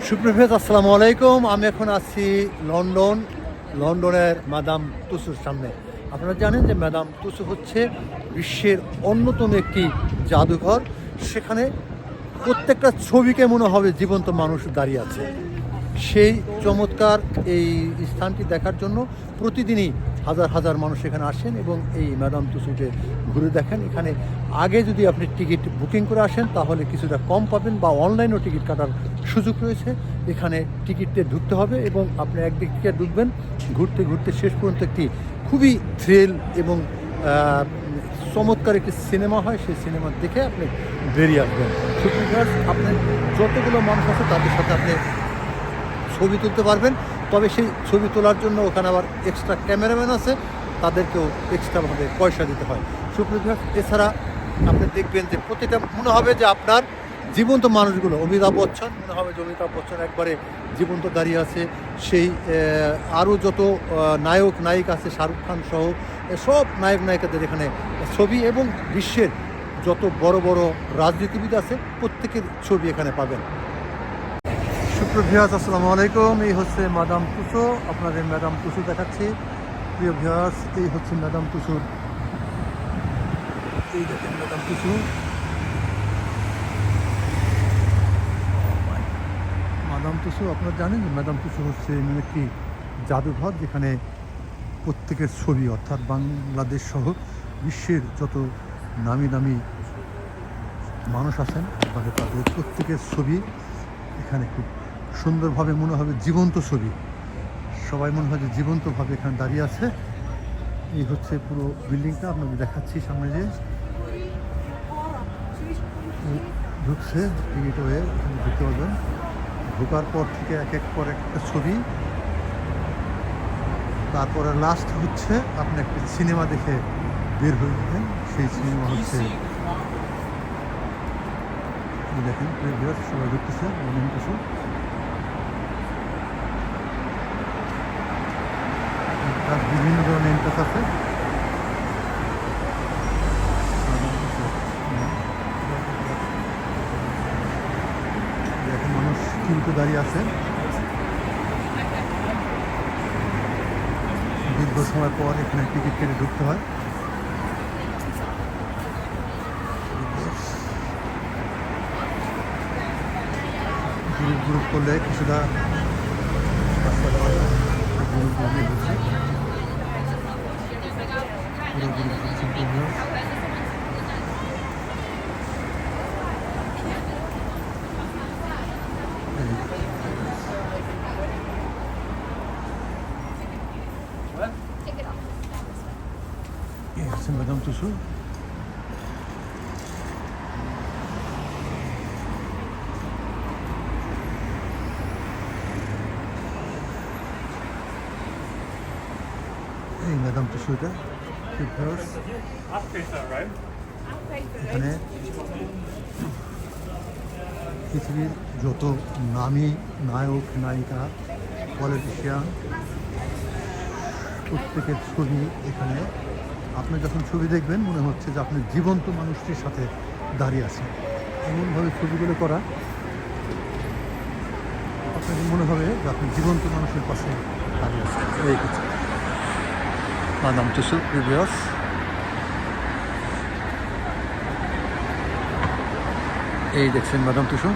সুপ্রভাত, আসসালামু আলাইকুম। আমি এখন আছি লন্ডনের ম্যাডাম তুসোর সামনে। আপনারা জানেন যে ম্যাডাম তুসো হচ্ছে বিশ্বের অন্যতম একটি জাদুঘর। সেখানে প্রত্যেকটা ছবিকে মনে হবে জীবন্ত মানুষ দাঁড়িয়ে আছে। সেই চমৎকার এই স্থানটি দেখার জন্য প্রতিদিনই হাজার হাজার মানুষ এখানে আসেন এবং এই ম্যাডাম তুসোকে ঘুরে দেখেন। এখানে আগে যদি আপনি টিকিট বুকিং করে আসেন তাহলে কিছুটা কম পাবেন, বা অনলাইনেও টিকিট কাটার সুযোগ রয়েছে। এখানে টিকিটে ঢুকতে হবে এবং আপনি একদিক থেকে ঢুকবেন, ঘুরতে ঘুরতে শেষ পর্যন্ত একটি খুবই থ্রিল এবং চমৎকার একটি সিনেমা হয়। সেই সিনেমা দেখে আপনি বেরিয়ে আসবেন। সুতরাং আপনার যতগুলো মানুষ আছে তাদের সাথে আপনি ছবি তুলতে পারবেন। তবে সেই ছবি তোলার জন্য ওখানে আবার এক্সট্রা ক্যামেরাম্যান আছে, তাদেরকেও এক্সট্রাভাবে পয়সা দিতে হয়। সুপ্রিয়, এছাড়া আপনি দেখবেন যে প্রতিটা মনে হবে যে আপনার জীবন্ত মানুষগুলো, অমিতাভ বচ্চন মনে হবে যে অমিতাভ বচ্চন একবারে জীবন্ত দাঁড়িয়ে আছে। সেই আরও যত নায়ক নায়িকা আছে, শাহরুখ খান সহ সব নায়ক নায়িকাদের এখানে ছবি, এবং বিশ্বের যত বড় বড় রাজনীতিবিদ আছে প্রত্যেকের ছবি এখানে পাবেন। সুপ্রিয়, আসসালামু আলাইকুম। এই হচ্ছে ম্যাডাম তুসো, আপনাদের ম্যাডাম তুসো দেখাচ্ছি। প্রিয় ভিউয়ার্স, এই হচ্ছে ম্যাডাম তুসোর, এই দেখেন ম্যাডাম তুসো। ম্যাডাম তুসো, আপনারা জানেন যে ম্যাডাম তুসো হচ্ছে এমন একটি জাদুঘর যেখানে প্রত্যেকের ছবি, অর্থাৎ বাংলাদেশ সহ বিশ্বের যত নামি দামি মানুষ আছেন তাদের প্রত্যেকের ছবি এখানে খুব সুন্দরভাবে মনে হবে জীবন্ত ছবি। সবাই মনে হয় যে জীবন্তভাবে এখানে দাঁড়িয়ে আছে। এই হচ্ছে পুরো বিল্ডিংটা, আপনাদের দেখাচ্ছি সামনে যে ঢুকছে টিকিট হয়ে এখানে ঢুকতে পারবেন। ঢোকার পর থেকে এক এক পর একটা ছবি, তারপরে লাস্ট হচ্ছে আপনি একটা সিনেমা দেখে বের হয়ে যাবেন। সেই সিনেমা হচ্ছে দেখেন, সবাই ঢুকতেছে কিছু। বিভিন্ন ধরনের ইন্টারেস্ট আছে। এখন মানুষ কিন্তু দাঁড়িয়ে আছে, দীর্ঘ সময় পর এখানে টিকিট কেটে ঢুকতে হয়। গ্রুপ গ্রুপ করলে কিছুটা গ্রুপ গ্রুপে ঢুকছে, পুরো গ্রুপ ঢুকছে। এই হচ্ছে ম্যাডাম তুসো। এই ম্যাডাম তুসো, এটা এখানে পৃথিবীর যত নামী নায়ক নায়িকা পলিটিশিয়ান প্রত্যেকের ছবি এখানে। আপনি যখন ছবি দেখবেন মনে হচ্ছে যে আপনি জীবন্ত মানুষটির সাথে দাঁড়িয়ে আছেন। এমনভাবে ছবিগুলো করা আপনাকে মনে হবে যে আপনি জীবন্ত মানুষের পাশে দাঁড়িয়ে আছেন। এই কিছু ম্যাডাম তুসো প্রিভিয়াস। এই দেখছেন ম্যাডাম তুসো।